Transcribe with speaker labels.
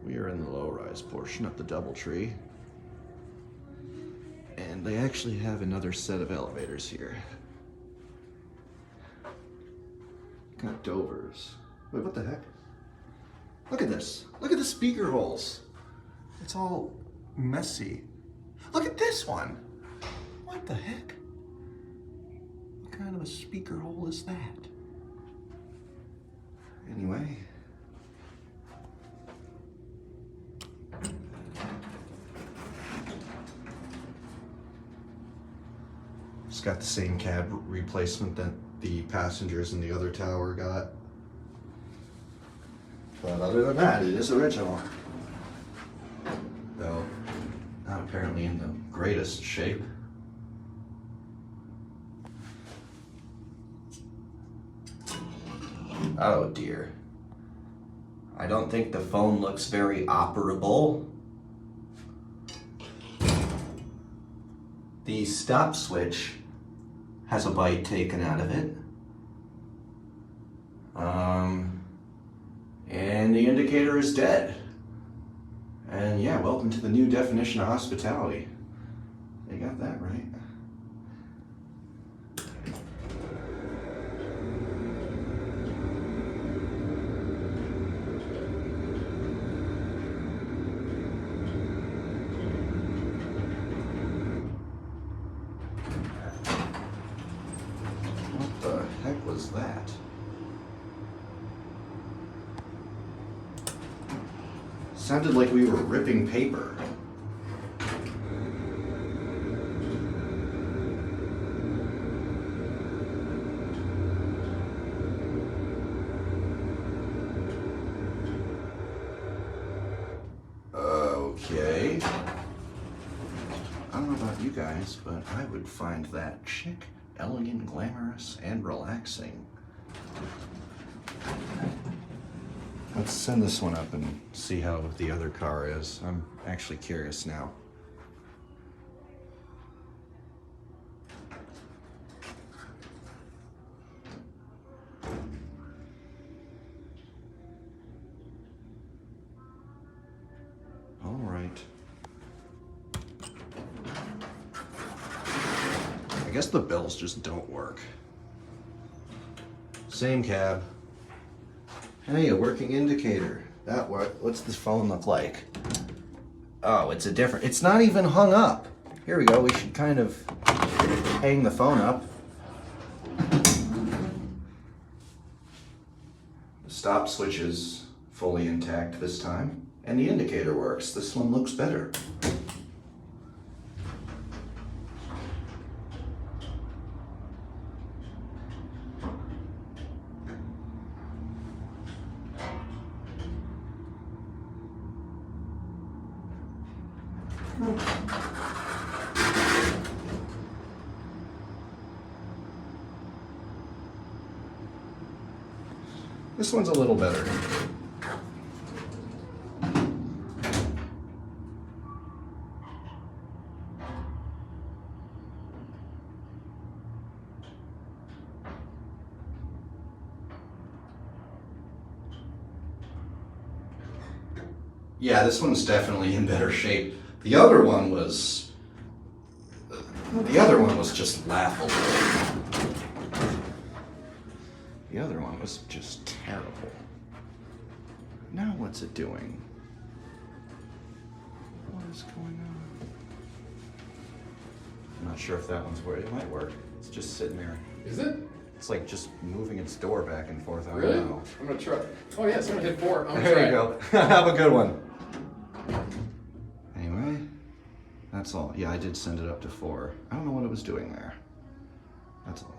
Speaker 1: We are in the low-rise portion of the DoubleTree, and they actually have another set of elevators here. Got Dovers. Wait, what the heck? Look at this. Look at the speaker holes. It's all messy. Look at this one. What the heck? What kind of a speaker hole is that? Anyway. It's got the same cab replacement that the passengers in the other tower got. But other than that, it is original. Though, not apparently in the greatest shape. Oh dear. I don't think the phone looks very operable. The stop switch has a bite taken out of it. And the indicator is dead. And yeah, welcome to the new definition of hospitality. They got that right. What the heck was that? Sounded like we were ripping paper. Okay. I don't know about you guys, but I would find that chic, elegant, glamorous, and relaxing. Let's send this one up and see how the other car is. I'm actually curious now. All right. I guess the bells just don't work. Same cab. Hey, a working indicator. That worked. What's this phone look like? Oh, it's a different, it's not even hung up. Here we go, we should kind of hang the phone up. The stop switch is fully intact this time, and the indicator works. This one looks better. This one's a little better. Yeah, this one's definitely in better shape. The other one was just laughable. The other one was just terrible. Now what's it doing? What is going on? I'm not sure if that one's where it might work. It's just sitting there.
Speaker 2: Is it?
Speaker 1: It's like just moving its door back and forth. I don't
Speaker 2: Really?
Speaker 1: know.
Speaker 2: I'm gonna try. Oh yeah, someone hit 4. I'm gonna
Speaker 1: There
Speaker 2: try.
Speaker 1: you go. Have a good one. Anyway, that's all. Yeah, I did send it up to 4. I don't know what it was doing there. That's all.